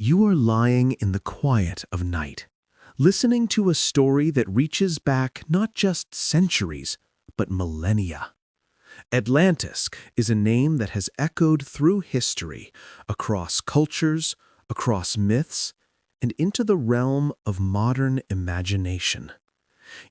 You are lying in the quiet of night, listening to a story that reaches back not just centuries, but millennia. Atlantis is a name that has echoed through history, across cultures, across myths, and into the realm of modern imagination.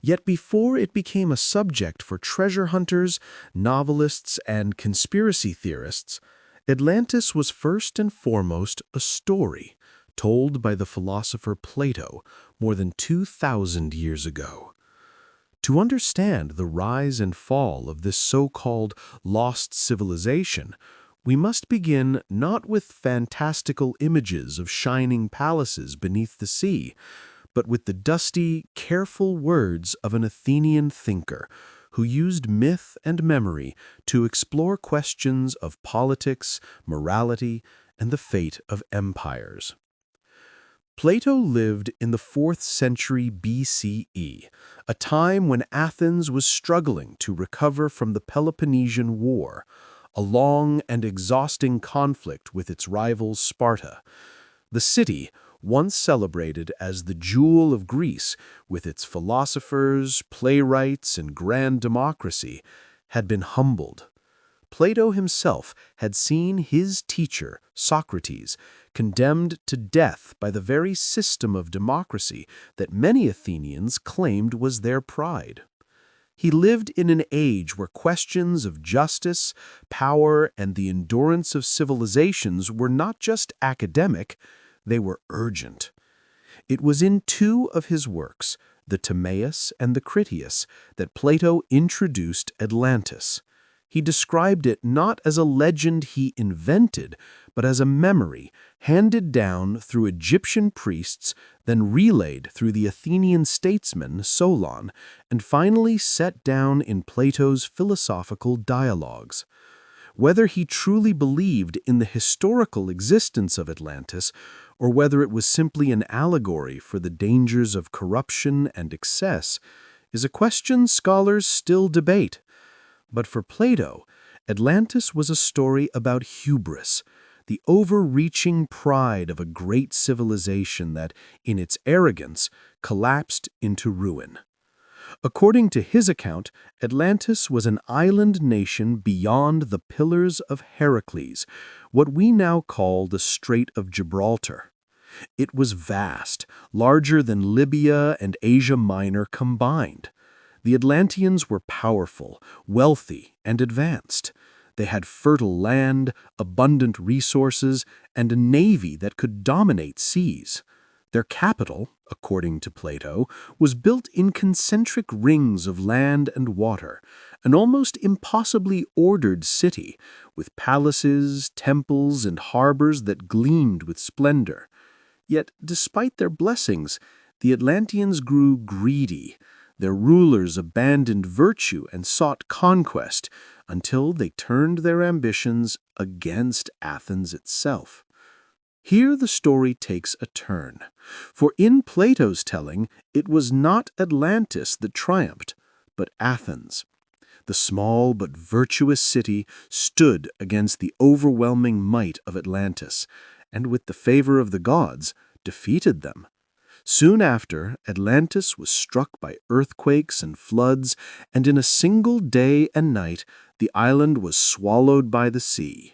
Yet before it became a subject for treasure hunters, novelists, and conspiracy theorists, Atlantis was first and foremost a story told by the philosopher Plato more than 2,000 years ago. To understand the rise and fall of this so-called lost civilization, we must begin not with fantastical images of shining palaces beneath the sea, but with the dusty, careful words of an Athenian thinker who used myth and memory to explore questions of politics, morality, and the fate of empires. Plato lived in the 4th century BCE, a time when Athens was struggling to recover from the Peloponnesian War, a long and exhausting conflict with its rival Sparta. The city, once celebrated as the jewel of Greece with its philosophers, playwrights, and grand democracy, had been humbled. Plato himself had seen his teacher, Socrates, condemned to death by the very system of democracy that many Athenians claimed was their pride. He lived in an age where questions of justice, power, and the endurance of civilizations were not just academic, they were urgent. It was in 2 of his works, the Timaeus and the Critias, that Plato introduced Atlantis. He described it not as a legend he invented, but as a memory handed down through Egyptian priests, then relayed through the Athenian statesman Solon, and finally set down in Plato's philosophical dialogues. Whether he truly believed in the historical existence of Atlantis, or whether it was simply an allegory for the dangers of corruption and excess, is a question scholars still debate. But for Plato, Atlantis was a story about hubris, the overreaching pride of a great civilization that, in its arrogance, collapsed into ruin. According to his account, Atlantis was an island nation beyond the Pillars of Heracles, what we now call the Strait of Gibraltar. It was vast, larger than Libya and Asia Minor combined. The Atlanteans were powerful, wealthy, and advanced. They had fertile land, abundant resources, and a navy that could dominate seas. Their capital, according to Plato, was built in concentric rings of land and water, an almost impossibly ordered city, with palaces, temples, and harbors that gleamed with splendor. Yet, despite their blessings, the Atlanteans grew greedy. Their rulers abandoned virtue and sought conquest until they turned their ambitions against Athens itself. Here the story takes a turn, for in Plato's telling, it was not Atlantis that triumphed, but Athens. The small but virtuous city stood against the overwhelming might of Atlantis, and with the favor of the gods, defeated them. Soon after, Atlantis was struck by earthquakes and floods, and in a single day and night, the island was swallowed by the sea.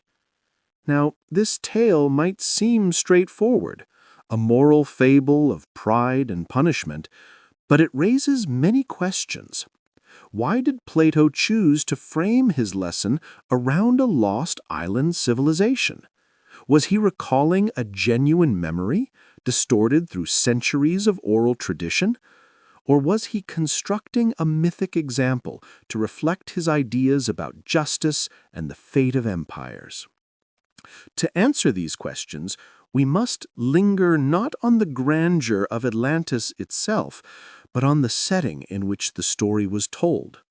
Now, this tale might seem straightforward, a moral fable of pride and punishment, but it raises many questions. Why did Plato choose to frame his lesson around a lost island civilization? Was he recalling a genuine memory, distorted through centuries of oral tradition? Or was he constructing a mythic example to reflect his ideas about justice and the fate of empires? To answer these questions, we must linger not on the grandeur of Atlantis itself, but on the setting in which the story was told.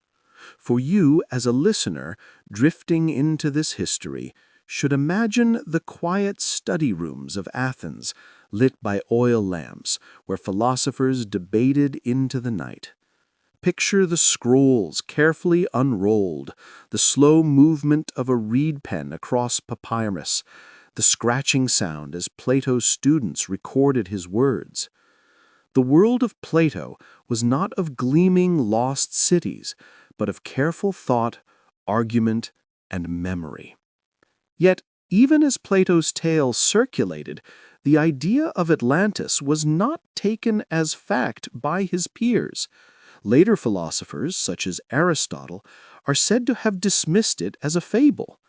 For you, as a listener, drifting into this history, should imagine the quiet study rooms of Athens, lit by oil lamps, where philosophers debated into the night. Picture the scrolls carefully unrolled, the slow movement of a reed pen across papyrus, the scratching sound as Plato's students recorded his words. The world of Plato was not of gleaming lost cities, but of careful thought, argument, and memory. Yet, even as Plato's tale circulated, the idea of Atlantis was not taken as fact by his peers. Later philosophers, such as Aristotle, are said to have dismissed it as a fable.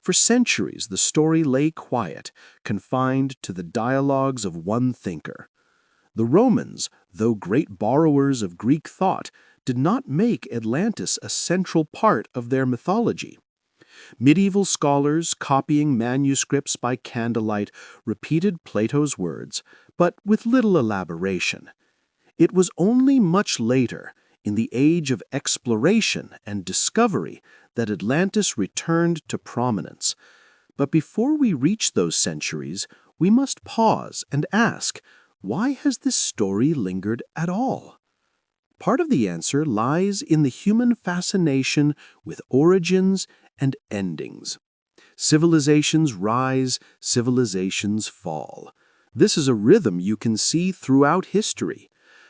For centuries, the story lay quiet, confined to the dialogues of one thinker. The Romans, though great borrowers of Greek thought, did not make Atlantis a central part of their mythology. Medieval scholars, copying manuscripts by candlelight, repeated Plato's words, but with little elaboration. It was only much later, in the age of exploration and discovery, that Atlantis returned to prominence. But before we reach those centuries, we must pause and ask, why has this story lingered at all? Part of the answer lies in the human fascination with origins and endings. Civilizations rise, civilizations fall. This is a rhythm you can see throughout history.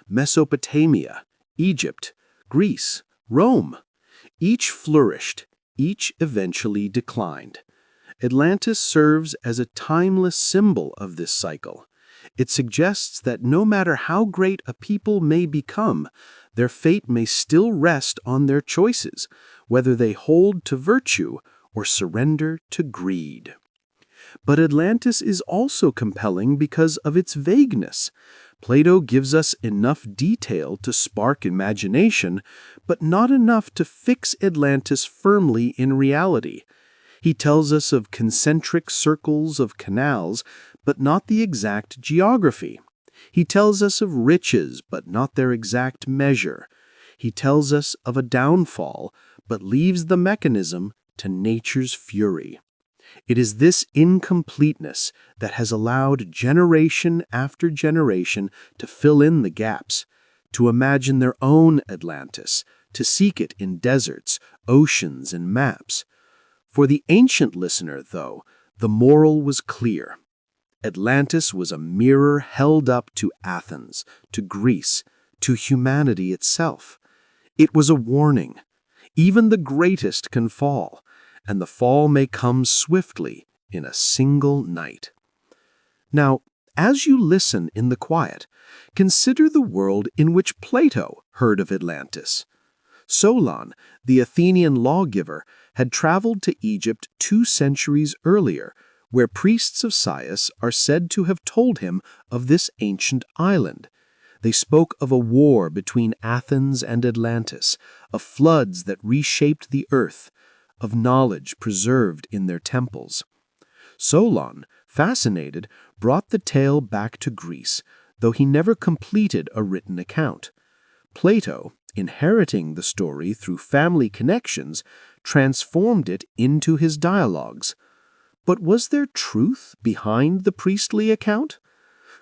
Mesopotamia, Egypt, Greece, Rome. Each flourished, each eventually declined. Atlantis serves as a timeless symbol of this cycle. It suggests that no matter how great a people may become, their fate may still rest on their choices, whether they hold to virtue or surrender to greed. But Atlantis is also compelling because of its vagueness. Plato gives us enough detail to spark imagination, but not enough to fix Atlantis firmly in reality. He tells us of concentric circles of canals, but not the exact geography. He tells us of riches, but not their exact measure. He tells us of a downfall, but leaves the mechanism to nature's fury. It is this incompleteness that has allowed generation after generation to fill in the gaps, to imagine their own Atlantis, to seek it in deserts, oceans, and maps. For the ancient listener, though, the moral was clear. Atlantis was a mirror held up to Athens, to Greece, to humanity itself. It was a warning. Even the greatest can fall, and the fall may come swiftly in a single night. Now, as you listen in the quiet, consider the world in which Plato heard of Atlantis. Solon, the Athenian lawgiver, had traveled to Egypt 2 centuries earlier, where priests of Sais are said to have told him of this ancient island. They spoke of a war between Athens and Atlantis, of floods that reshaped the earth, of knowledge preserved in their temples. Solon, fascinated, brought the tale back to Greece, though he never completed a written account. Plato, inheriting the story through family connections, transformed it into his dialogues. But was there truth behind the priestly account?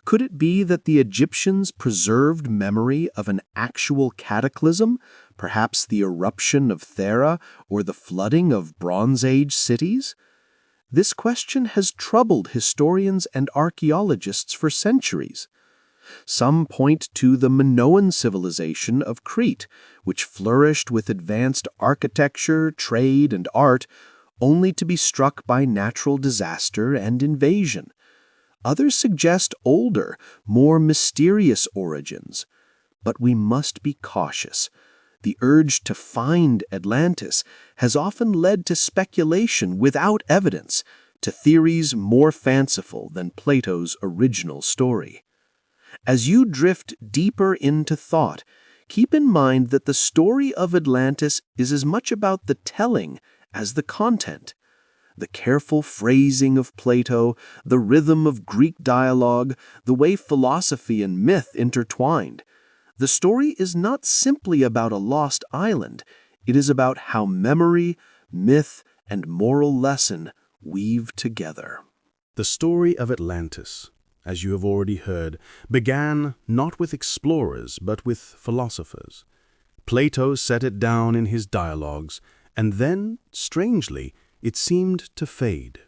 Could it be that the Egyptians preserved memory of an actual cataclysm, perhaps the eruption of Thera or the flooding of Bronze Age cities? This question has troubled historians and archaeologists for centuries. Some point to the Minoan civilization of Crete, which flourished with advanced architecture, trade, and art, only to be struck by natural disaster and invasion. Others suggest older, more mysterious origins. But we must be cautious. The urge to find Atlantis has often led to speculation without evidence, to theories more fanciful than Plato's original story. As you drift deeper into thought, keep in mind that the story of Atlantis is as much about the telling as the content. The careful phrasing of Plato, the rhythm of Greek dialogue, the way philosophy and myth intertwined. The story is not simply about a lost island. It is about how memory, myth, and moral lesson weave together. The story of Atlantis, as you have already heard, began not with explorers but with philosophers. Plato set it down in his dialogues, and then, strangely, it seemed to fade.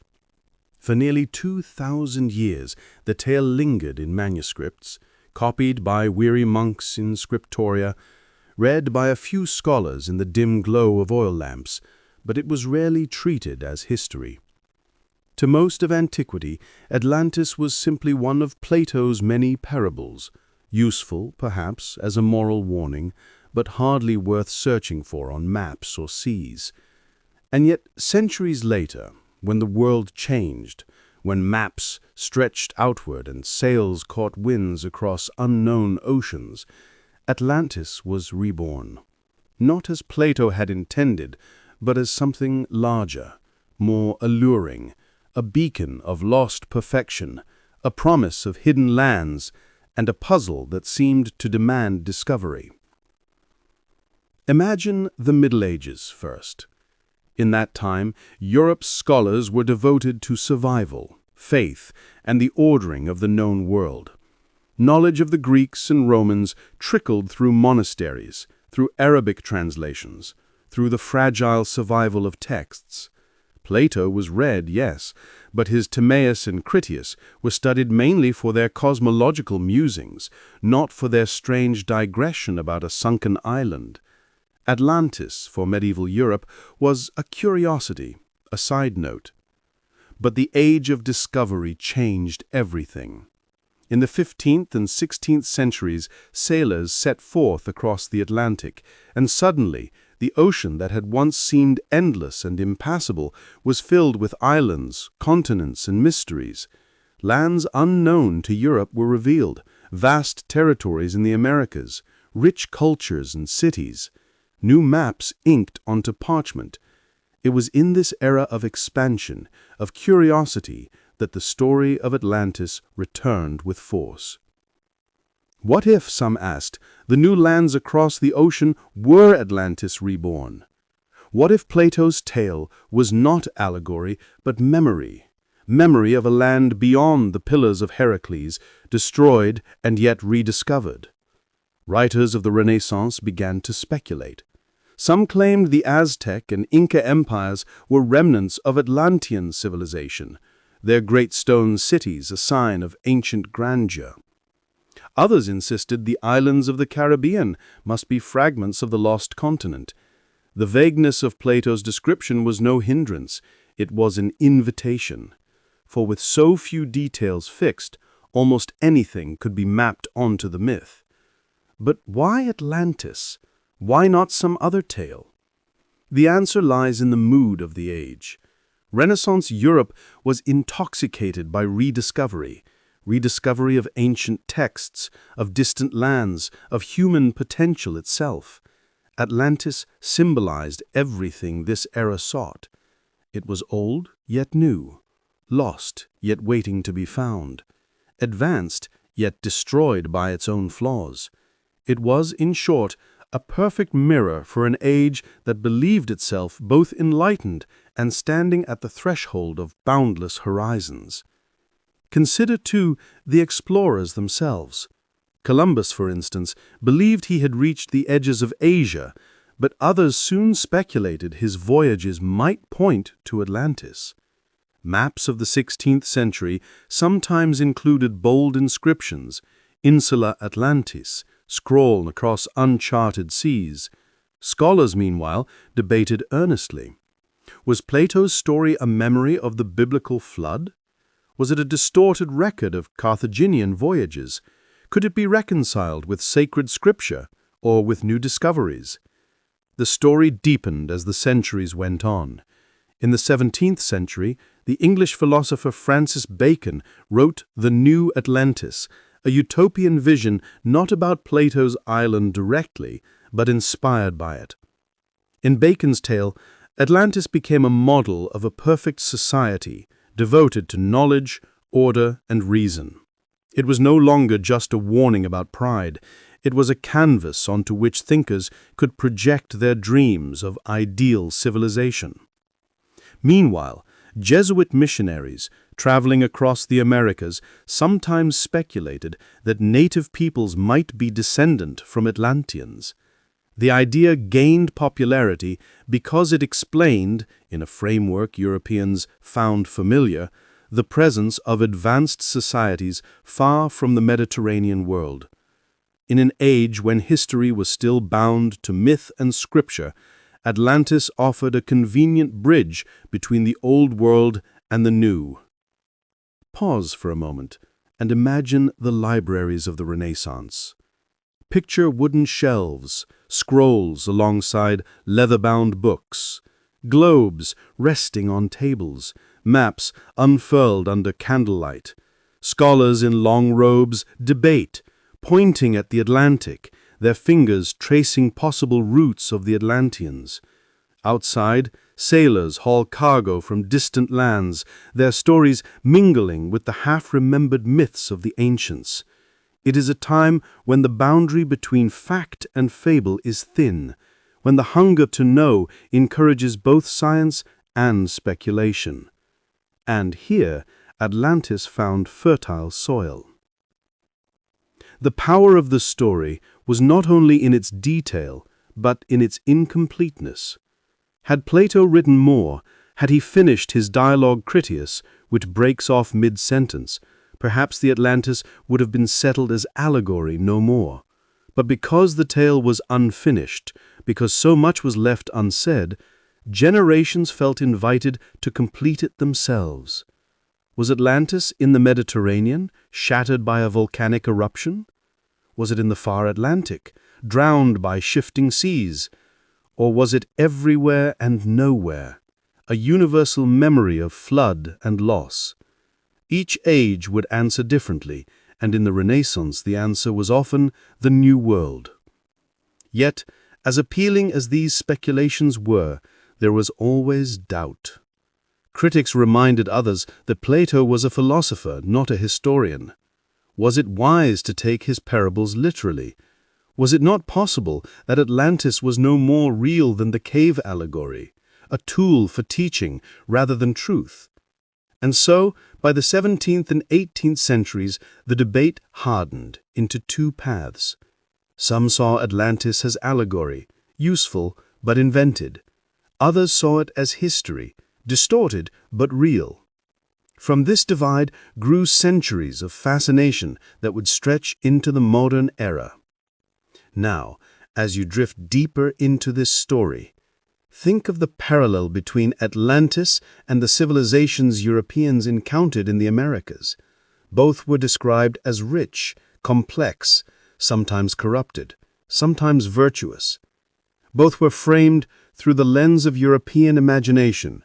For nearly 2,000 years, the tale lingered in manuscripts, copied by weary monks in scriptoria, read by a few scholars in the dim glow of oil lamps, but it was rarely treated as history. To most of antiquity, Atlantis was simply one of Plato's many parables, useful, perhaps, as a moral warning, but hardly worth searching for on maps or seas. And yet, centuries later, when the world changed, when maps stretched outward and sails caught winds across unknown oceans, Atlantis was reborn. Not as Plato had intended, but as something larger, more alluring, a beacon of lost perfection, a promise of hidden lands, and a puzzle that seemed to demand discovery. Imagine the Middle Ages first. In that time, Europe's scholars were devoted to survival, faith, and the ordering of the known world. Knowledge of the Greeks and Romans trickled through monasteries, through Arabic translations, through the fragile survival of texts. Plato was read, yes, but his Timaeus and Critias were studied mainly for their cosmological musings, not for their strange digression about a sunken island. Atlantis, for medieval Europe, was a curiosity, a side note. But the age of discovery changed everything. In the 15th and 16th centuries, sailors set forth across the Atlantic, and suddenly, the ocean that had once seemed endless and impassable was filled with islands, continents, and mysteries. Lands unknown to Europe were revealed, vast territories in the Americas, rich cultures and cities, new maps inked onto parchment. It was in this era of expansion, of curiosity, that the story of Atlantis returned with force. What if, some asked, the new lands across the ocean were Atlantis reborn? What if Plato's tale was not allegory, but memory? Memory of a land beyond the pillars of Heracles, destroyed and yet rediscovered. Writers of the Renaissance began to speculate. Some claimed the Aztec and Inca empires were remnants of Atlantean civilization, their great stone cities a sign of ancient grandeur. Others insisted the islands of the Caribbean must be fragments of the lost continent. The vagueness of Plato's description was no hindrance, it was an invitation. For with so few details fixed, almost anything could be mapped onto the myth. But why Atlantis? Why not some other tale? The answer lies in the mood of the age. Renaissance Europe was intoxicated by rediscovery of ancient texts, of distant lands, of human potential itself. Atlantis symbolized everything this era sought. It was old, yet new, lost, yet waiting to be found, advanced, yet destroyed by its own flaws. It was, in short, a perfect mirror for an age that believed itself both enlightened and standing at the threshold of boundless horizons. Consider, too, the explorers themselves. Columbus, for instance, believed he had reached the edges of Asia, but others soon speculated his voyages might point to Atlantis. Maps of the 16th century sometimes included bold inscriptions, Insula Atlantis, scrawled across uncharted seas. Scholars, meanwhile, debated earnestly. Was Plato's story a memory of the biblical flood? Was it a distorted record of Carthaginian voyages? Could it be reconciled with sacred scripture or with new discoveries? The story deepened as the centuries went on. In the 17th century, the English philosopher Francis Bacon wrote The New Atlantis, a utopian vision not about Plato's island directly, but inspired by it. In Bacon's tale, Atlantis became a model of a perfect society devoted to knowledge, order, and reason. It was no longer just a warning about pride. It was a canvas onto which thinkers could project their dreams of ideal civilization. Meanwhile, Jesuit missionaries traveling across the Americas sometimes speculated that native peoples might be descendant from Atlanteans. The idea gained popularity because it explained, in a framework Europeans found familiar, the presence of advanced societies far from the Mediterranean world. In an age when history was still bound to myth and scripture, Atlantis offered a convenient bridge between the old world and the new. Pause for a moment and imagine the libraries of the Renaissance. Picture wooden shelves, scrolls alongside leather-bound books, globes resting on tables, maps unfurled under candlelight. Scholars in long robes debate, pointing at the Atlantic, their fingers tracing possible routes of the Atlanteans. Outside, sailors haul cargo from distant lands, their stories mingling with the half-remembered myths of the ancients. It is a time when the boundary between fact and fable is thin, when the hunger to know encourages both science and speculation. And here, Atlantis found fertile soil. The power of the story was not only in its detail, but in its incompleteness. Had Plato written more, had he finished his dialogue Critias, which breaks off mid-sentence, perhaps the Atlantis would have been settled as allegory no more. But because the tale was unfinished, because so much was left unsaid, generations felt invited to complete it themselves. Was Atlantis in the Mediterranean, shattered by a volcanic eruption? Was it in the far Atlantic, drowned by shifting seas? Or was it everywhere and nowhere, a universal memory of flood and loss? Each age would answer differently, and in the Renaissance the answer was often the New World. Yet, as appealing as these speculations were, there was always doubt. Critics reminded others that Plato was a philosopher, not a historian. Was it wise to take his parables literally? Was it not possible that Atlantis was no more real than the cave allegory, a tool for teaching rather than truth? And so, by the 17th and 18th centuries, the debate hardened into two paths. Some saw Atlantis as allegory, useful but invented. Others saw it as history, distorted but real. From this divide grew centuries of fascination that would stretch into the modern era. Now, as you drift deeper into this story, think of the parallel between Atlantis and the civilizations Europeans encountered in the Americas. Both were described as rich, complex, sometimes corrupted, sometimes virtuous. Both were framed through the lens of European imagination,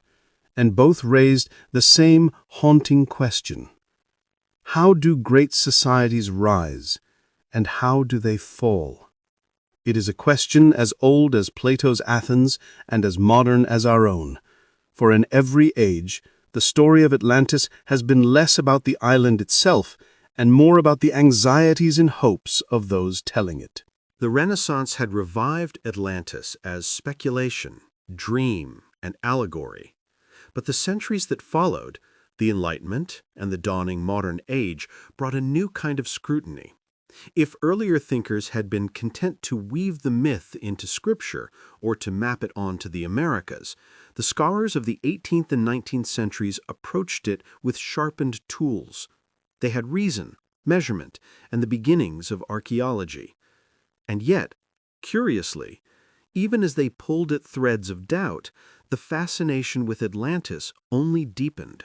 and both raised the same haunting question. How do great societies rise, and how do they fall? It is a question as old as Plato's Athens and as modern as our own. For in every age, the story of Atlantis has been less about the island itself and more about the anxieties and hopes of those telling it. The Renaissance had revived Atlantis as speculation, dream, and allegory. But the centuries that followed, the Enlightenment and the dawning modern age, brought a new kind of scrutiny. If earlier thinkers had been content to weave the myth into scripture or to map it onto the Americas, the scholars of the 18th and 19th centuries approached it with sharpened tools. They had reason, measurement, and the beginnings of archaeology. And yet, curiously, even as they pulled at threads of doubt, the fascination with Atlantis only deepened.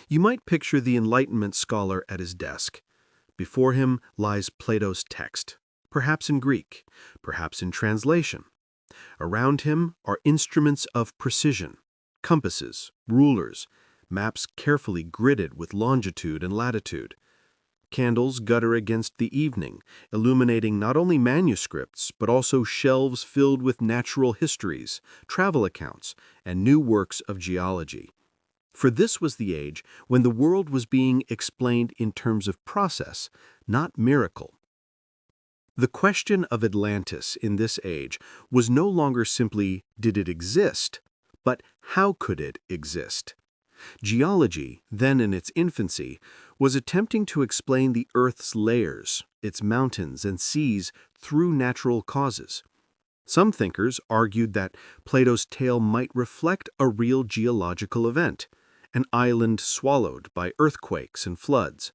You might picture the Enlightenment scholar at his desk. Before him lies Plato's text, perhaps in Greek, perhaps in translation. Around him are instruments of precision, compasses, rulers, maps carefully gridded with longitude and latitude. Candles gutter against the evening, illuminating not only manuscripts, but also shelves filled with natural histories, travel accounts, and new works of geology. For this was the age when the world was being explained in terms of process, not miracle. The question of Atlantis in this age was no longer simply, did it exist, but how could it exist? Geology, then in its infancy, was attempting to explain the Earth's layers, its mountains and seas, through natural causes. Some thinkers argued that Plato's tale might reflect a real geological event, an island swallowed by earthquakes and floods.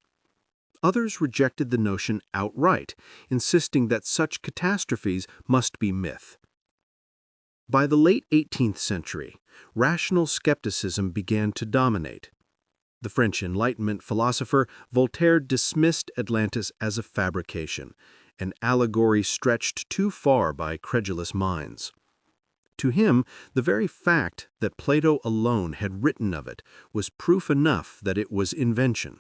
Others rejected the notion outright, insisting that such catastrophes must be myth. By the late 18th century, rational skepticism began to dominate. The French Enlightenment philosopher Voltaire dismissed Atlantis as a fabrication, an allegory stretched too far by credulous minds. To him, the very fact that Plato alone had written of it was proof enough that it was invention.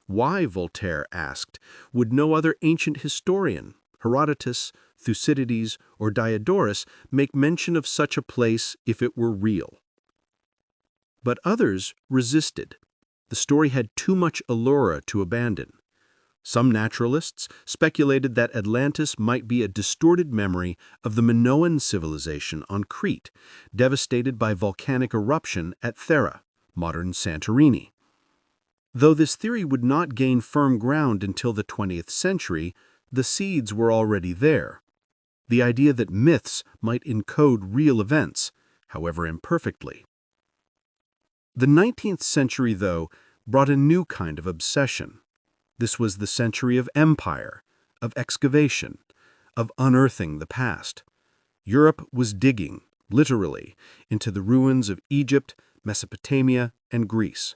Why, Voltaire asked, would no other ancient historian, Herodotus, Thucydides, or Diodorus, make mention of such a place if it were real? But others resisted. The story had too much allure to abandon. Some naturalists speculated that Atlantis might be a distorted memory of the Minoan civilization on Crete, devastated by volcanic eruption at Thera, modern Santorini. Though this theory would not gain firm ground until the 20th century, the seeds were already there. The idea that myths might encode real events, however imperfectly. The 19th century, though, brought a new kind of obsession. This was the century of empire, of excavation, of unearthing the past. Europe was digging, literally, into the ruins of Egypt, Mesopotamia, and Greece.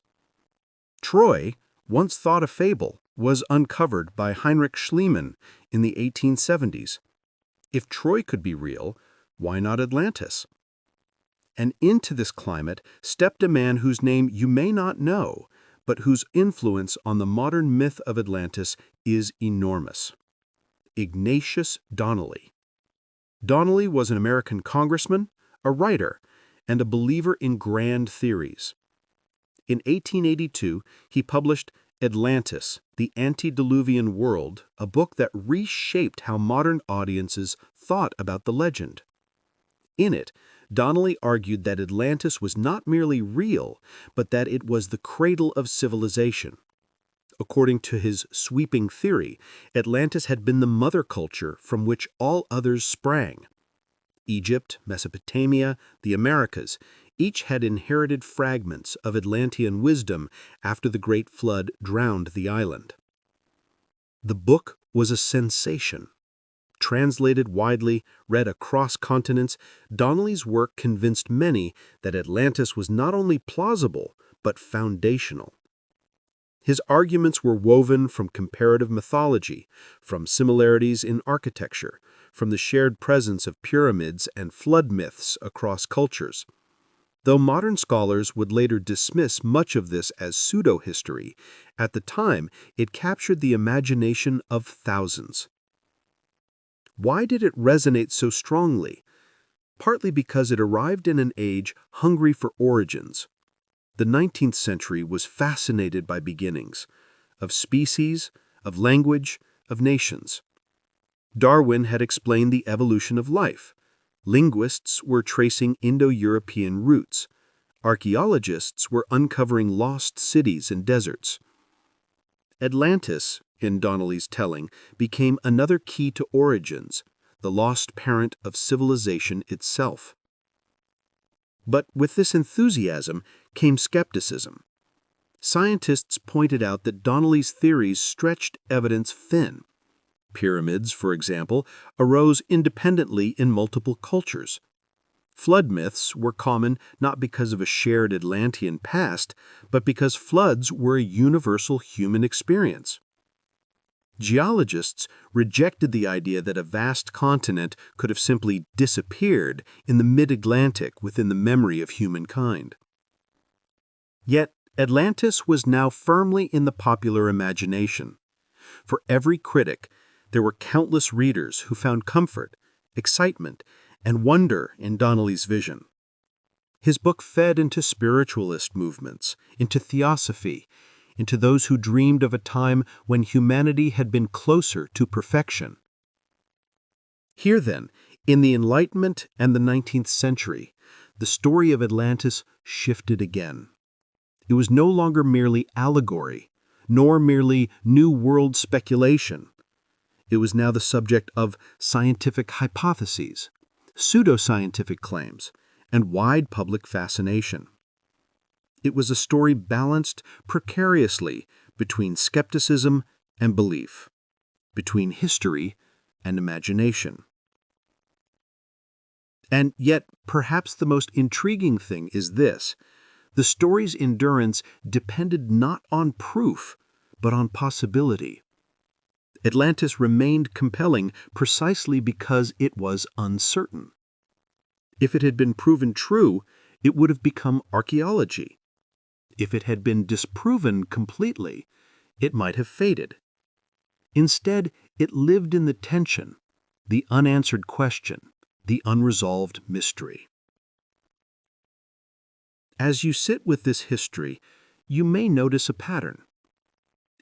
Troy, once thought a fable, was uncovered by Heinrich Schliemann in the 1870s. If Troy could be real, why not Atlantis? And into this climate stepped a man whose name you may not know, but whose influence on the modern myth of Atlantis is enormous. Ignatius Donnelly. Donnelly was an American congressman, a writer, and a believer in grand theories. In 1882, he published Atlantis, the Antediluvian World, a book that reshaped how modern audiences thought about the legend. In it, Donnelly argued that Atlantis was not merely real, but that it was the cradle of civilization. According to his sweeping theory, Atlantis had been the mother culture from which all others sprang. Egypt, Mesopotamia, the Americas, each had inherited fragments of Atlantean wisdom after the Great Flood drowned the island. The book was a sensation. Translated widely, read across continents, Donnelly's work convinced many that Atlantis was not only plausible, but foundational. His arguments were woven from comparative mythology, from similarities in architecture, from the shared presence of pyramids and flood myths across cultures. Though modern scholars would later dismiss much of this as pseudo-history, at the time it captured the imagination of thousands. Why did it resonate so strongly? Partly because it arrived in an age hungry for origins. The 19th century was fascinated by beginnings, of species, of language, of nations. Darwin had explained the evolution of life. Linguists were tracing Indo-European roots. Archaeologists were uncovering lost cities and deserts. Atlantis, in Donnelly's telling, became another key to origins, the lost parent of civilization itself. But with this enthusiasm came skepticism. Scientists pointed out that Donnelly's theories stretched evidence thin. Pyramids, for example, arose independently in multiple cultures. Flood myths were common not because of a shared Atlantean past, but because floods were a universal human experience. Geologists rejected the idea that a vast continent could have simply disappeared in the mid-Atlantic within the memory of humankind. Yet Atlantis was now firmly in the popular imagination. For every critic, there were countless readers who found comfort, excitement, and wonder in Donnelly's vision. His book fed into spiritualist movements, into theosophy, into those who dreamed of a time when humanity had been closer to perfection. Here then, in the Enlightenment and the 19th century, the story of Atlantis shifted again. It was no longer merely allegory, nor merely New World speculation. It was now the subject of scientific hypotheses, pseudoscientific claims, and wide public fascination. It was a story balanced precariously between skepticism and belief, between history and imagination. And yet, perhaps the most intriguing thing is this: the story's endurance depended not on proof, but on possibility. Atlantis remained compelling precisely because it was uncertain. If it had been proven true, it would have become archaeology. If it had been disproven completely, it might have faded. Instead, it lived in the tension, the unanswered question, the unresolved mystery. As you sit with this history, you may notice a pattern.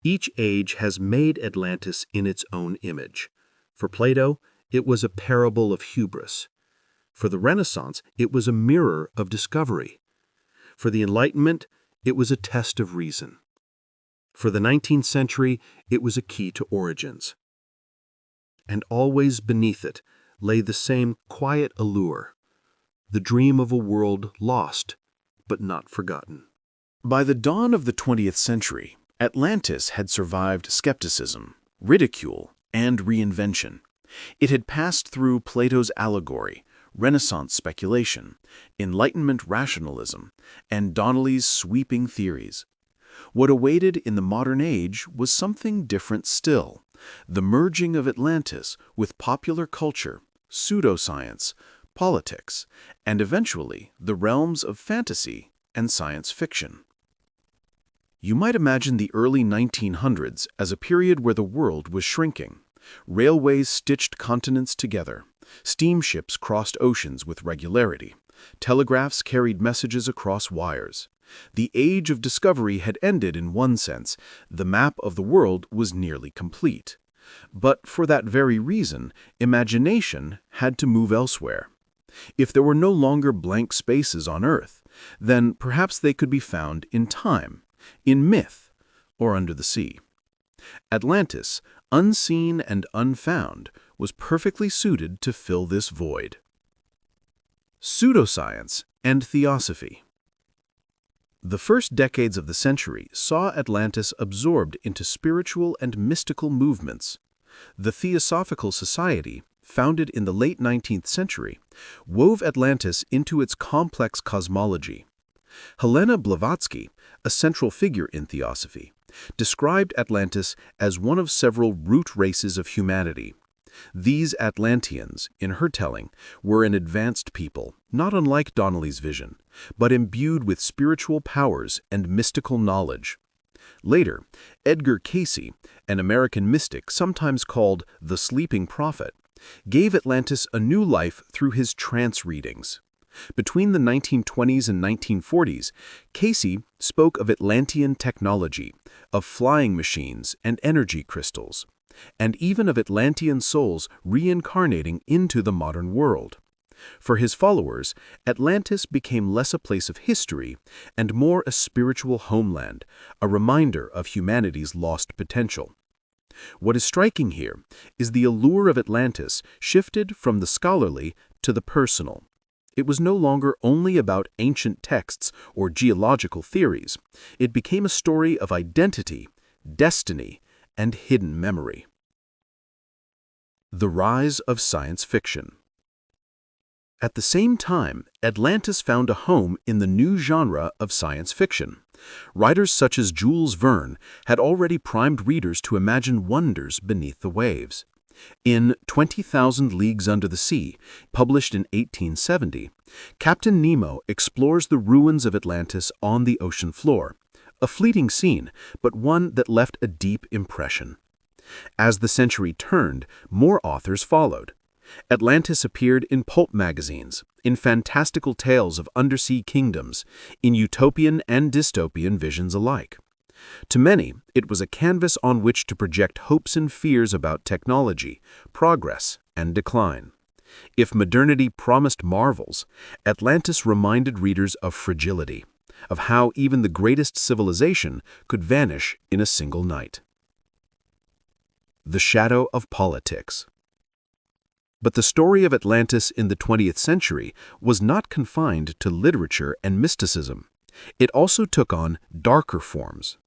Each age has made Atlantis in its own image. For Plato, it was a parable of hubris. For the Renaissance, it was a mirror of discovery. For the Enlightenment, it was a test of reason. For the 19th century, it was a key to origins. And always beneath it lay the same quiet allure, the dream of a world lost but not forgotten. By the dawn of the 20th century, Atlantis had survived skepticism, ridicule, and reinvention. It had passed through Plato's allegory, Renaissance speculation, Enlightenment rationalism, and Donnelly's sweeping theories. What awaited in the modern age was something different still: the merging of Atlantis with popular culture, pseudoscience, politics, and eventually the realms of fantasy and science fiction. You might imagine the early 1900s as a period where the world was shrinking. Railways stitched continents together. Steamships crossed oceans with regularity. Telegraphs carried messages across wires. The age of discovery had ended in one sense. The map of the world was nearly complete. But for that very reason, imagination had to move elsewhere. If there were no longer blank spaces on Earth, then perhaps they could be found in time, in myth, or under the sea. Atlantis, unseen and unfound, was perfectly suited to fill this void. Pseudoscience and Theosophy. The first decades of the century saw Atlantis absorbed into spiritual and mystical movements. The Theosophical Society, founded in the late 19th century, wove Atlantis into its complex cosmology. Helena Blavatsky, a central figure in Theosophy, described Atlantis as one of several root races of humanity. These Atlanteans, in her telling, were an advanced people, not unlike Donnelly's vision, but imbued with spiritual powers and mystical knowledge. Later, Edgar Cayce, an American mystic sometimes called the Sleeping Prophet, gave Atlantis a new life through his trance readings. Between the 1920s and 1940s, Cayce spoke of Atlantean technology, of flying machines and energy crystals, and even of Atlantean souls reincarnating into the modern world. For his followers, Atlantis became less a place of history and more a spiritual homeland, a reminder of humanity's lost potential. What is striking here is the allure of Atlantis shifted from the scholarly to the personal. It was no longer only about ancient texts or geological theories. It became a story of identity, destiny, and hidden memory. The rise of science fiction. At the same time, Atlantis found a home in the new genre of science fiction. Writers such as Jules Verne had already primed readers to imagine wonders beneath the waves. In 20,000 Leagues Under the Sea, published in 1870, Captain Nemo explores the ruins of Atlantis on the ocean floor. A fleeting scene, but one that left a deep impression. As the century turned, more authors followed. Atlantis appeared in pulp magazines, in fantastical tales of undersea kingdoms, in utopian and dystopian visions alike. To many, it was a canvas on which to project hopes and fears about technology, progress, and decline. If modernity promised marvels, Atlantis reminded readers of fragility, of how even the greatest civilization could vanish in a single night. The shadow of politics. But the story of Atlantis in the 20th century was not confined to literature and mysticism. It also took on darker forms.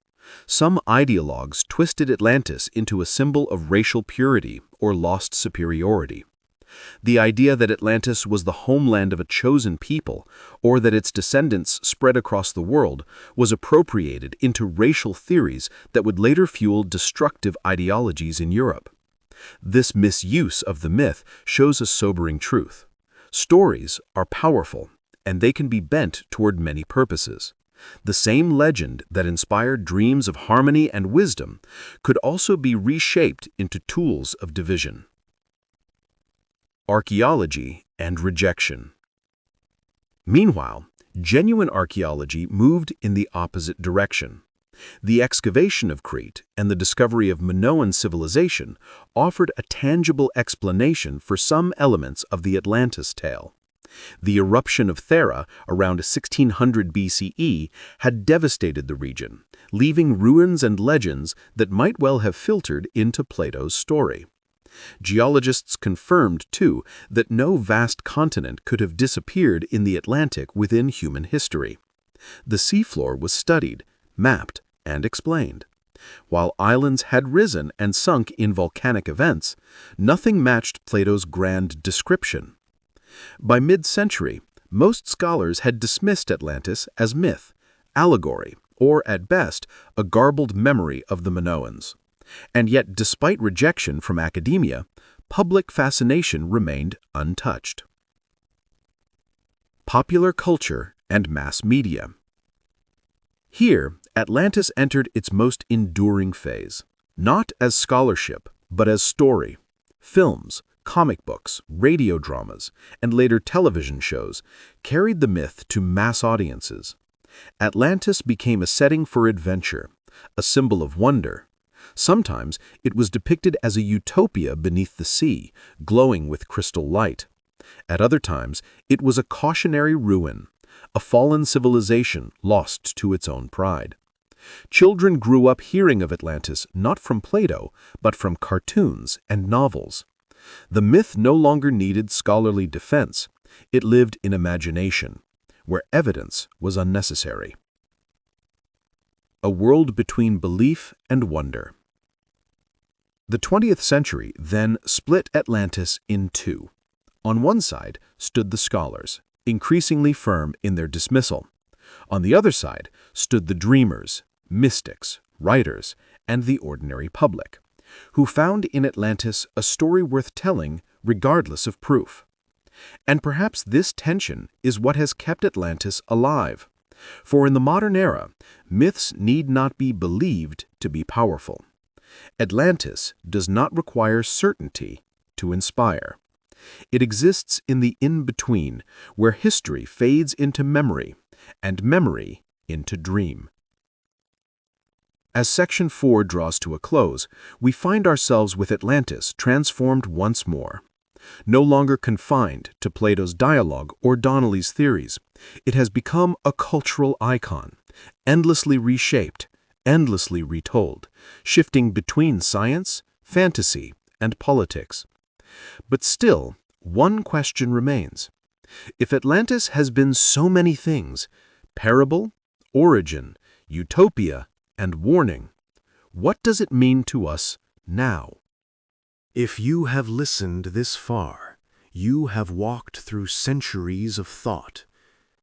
Some ideologues twisted Atlantis into a symbol of racial purity or lost superiority. The idea that Atlantis was the homeland of a chosen people, or that its descendants spread across the world, was appropriated into racial theories that would later fuel destructive ideologies in Europe. This misuse of the myth shows a sobering truth. Stories are powerful, and they can be bent toward many purposes. The same legend that inspired dreams of harmony and wisdom could also be reshaped into tools of division. Archaeology and rejection. Meanwhile, genuine archaeology moved in the opposite direction. The excavation of Crete and the discovery of Minoan civilization offered a tangible explanation for some elements of the Atlantis tale. The eruption of Thera around 1600 BCE had devastated the region, leaving ruins and legends that might well have filtered into Plato's story. Geologists confirmed, too, that no vast continent could have disappeared in the Atlantic within human history. The seafloor was studied, mapped, and explained. While islands had risen and sunk in volcanic events, nothing matched Plato's grand description. By mid-century, most scholars had dismissed Atlantis as myth, allegory, or, at best, a garbled memory of the Minoans. And yet, despite rejection from academia, public fascination remained untouched. Popular culture and mass media. Here, Atlantis entered its most enduring phase, not as scholarship, but as story. Films, comic books, radio dramas, and later television shows carried the myth to mass audiences. Atlantis became a setting for adventure, a symbol of wonder. Sometimes it was depicted as a utopia beneath the sea, glowing with crystal light. At other times, it was a cautionary ruin, a fallen civilization lost to its own pride. Children grew up hearing of Atlantis not from Plato, but from cartoons and novels. The myth no longer needed scholarly defense. It lived in imagination, where evidence was unnecessary. A world between belief and wonder. The 20th century then split Atlantis in two. On one side stood the scholars, increasingly firm in their dismissal. On the other side stood the dreamers, mystics, writers, and the ordinary public, who found in Atlantis a story worth telling regardless of proof. And perhaps this tension is what has kept Atlantis alive. For in the modern era, myths need not be believed to be powerful. Atlantis does not require certainty to inspire. It exists in the in-between, where history fades into memory, and memory into dream. As Section 4 draws to a close, we find ourselves with Atlantis transformed once more. No longer confined to Plato's dialogue or Donnelly's theories, it has become a cultural icon, endlessly reshaped, endlessly retold, shifting between science, fantasy, and politics. But still, one question remains. If Atlantis has been so many things, parable, origin, utopia, and warning, what does it mean to us now? If you have listened this far, you have walked through centuries of thought.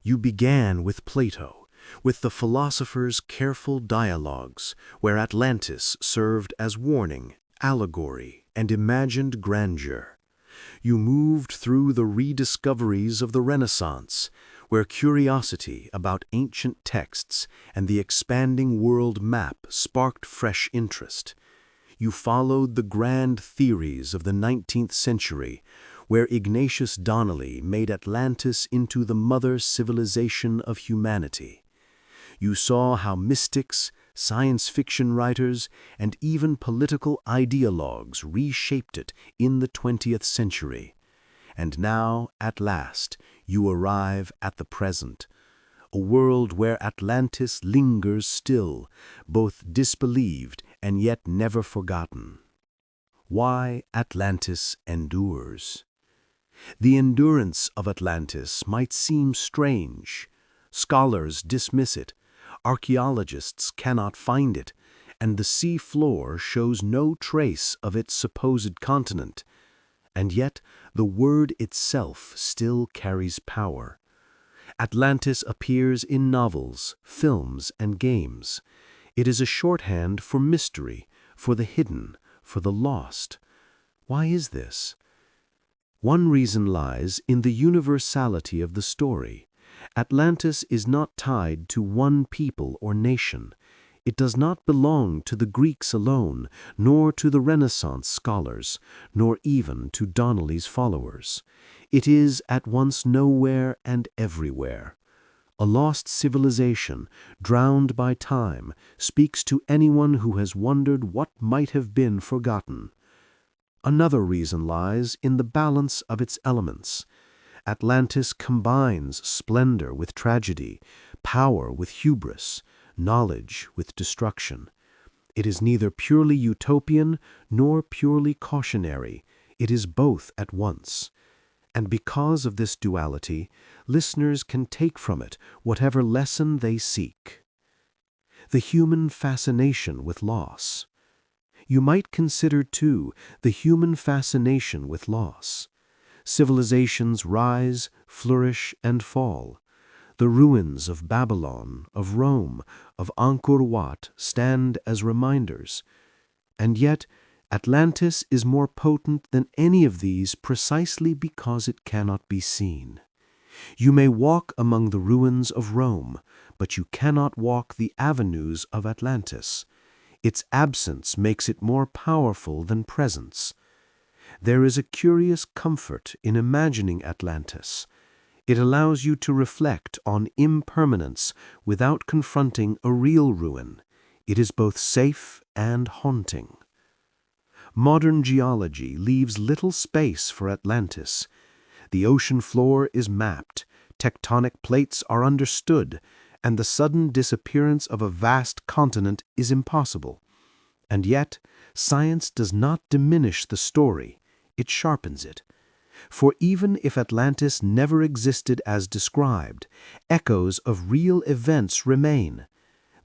You began with Plato, with the philosopher's careful dialogues, where Atlantis served as warning, allegory, and imagined grandeur. You moved through the rediscoveries of the Renaissance, where curiosity about ancient texts and the expanding world map sparked fresh interest. You followed the grand theories of the 19th century, where Ignatius Donnelly made Atlantis into the mother civilization of humanity. You saw how mystics, science fiction writers, and even political ideologues reshaped it in the 20th century. And now, at last, you arrive at the present, a world where Atlantis lingers still, both disbelieved and yet never forgotten. Why Atlantis endures? The endurance of Atlantis might seem strange. Scholars dismiss it, archaeologists cannot find it, and the sea floor shows no trace of its supposed continent. And yet, the word itself still carries power. Atlantis appears in novels, films, and games. It is a shorthand for mystery, for the hidden, for the lost. Why is this? One reason lies in the universality of the story. Atlantis is not tied to one people or nation. It does not belong to the Greeks alone, nor to the Renaissance scholars, nor even to Donnelly's followers. It is at once nowhere and everywhere. A lost civilization, drowned by time, speaks to anyone who has wondered what might have been forgotten. Another reason lies in the balance of its elements. Atlantis combines splendor with tragedy, power with hubris, knowledge with destruction. It is neither purely utopian nor purely cautionary. It is both at once. And because of this duality, listeners can take from it whatever lesson they seek. The human fascination with loss. You might consider, too, the human fascination with loss. Civilizations rise, flourish, and fall. The ruins of Babylon, of Rome, of Angkor Wat stand as reminders. And yet, Atlantis is more potent than any of these precisely because it cannot be seen. You may walk among the ruins of Rome, but you cannot walk the avenues of Atlantis. Its absence makes it more powerful than presence. There is a curious comfort in imagining Atlantis. It allows you to reflect on impermanence without confronting a real ruin. It is both safe and haunting. Modern geology leaves little space for Atlantis. The ocean floor is mapped, tectonic plates are understood, and the sudden disappearance of a vast continent is impossible. And yet, science does not diminish the story, it sharpens it. For even if Atlantis never existed as described, echoes of real events remain.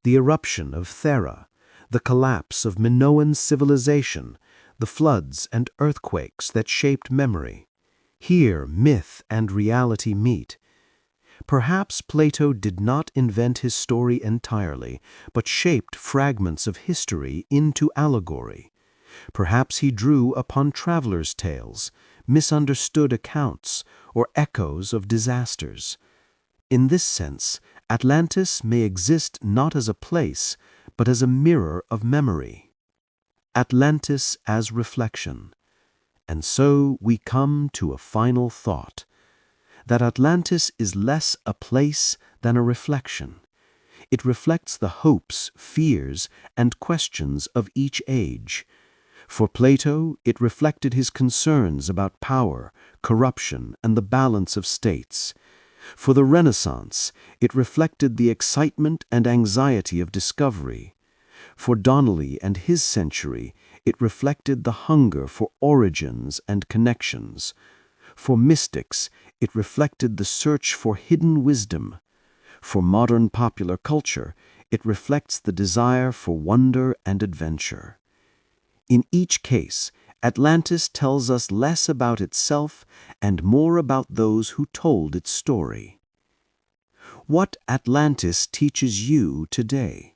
The eruption of Thera, the collapse of Minoan civilization, the floods and earthquakes that shaped memory. Here myth and reality meet. Perhaps Plato did not invent his story entirely, but shaped fragments of history into allegory. Perhaps he drew upon travelers' tales, misunderstood accounts, or echoes of disasters. In this sense, Atlantis may exist not as a place, but as a mirror of memory. Atlantis as reflection. And so we come to a final thought, that Atlantis is less a place than a reflection. It reflects the hopes, fears, and questions of each age. For Plato, it reflected his concerns about power, corruption, and the balance of states. For the Renaissance, it reflected the excitement and anxiety of discovery. For Donnelly and his century, it reflected the hunger for origins and connections. For mystics, it reflected the search for hidden wisdom. For modern popular culture, it reflects the desire for wonder and adventure. In each case, Atlantis tells us less about itself and more about those who told its story. What Atlantis teaches you today?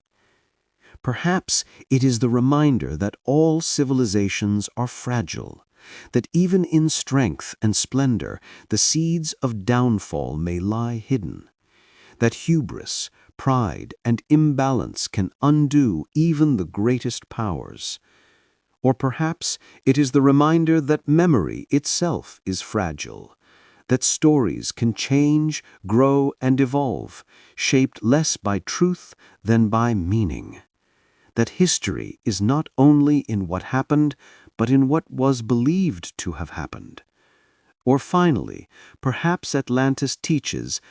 Perhaps it is the reminder that all civilizations are fragile, that even in strength and splendor, the seeds of downfall may lie hidden, that hubris, pride, and imbalance can undo even the greatest powers. Or perhaps it is the reminder that memory itself is fragile, that stories can change, grow, and evolve, shaped less by truth than by meaning. That history is not only in what happened, but in what was believed to have happened. Or finally, perhaps Atlantis teaches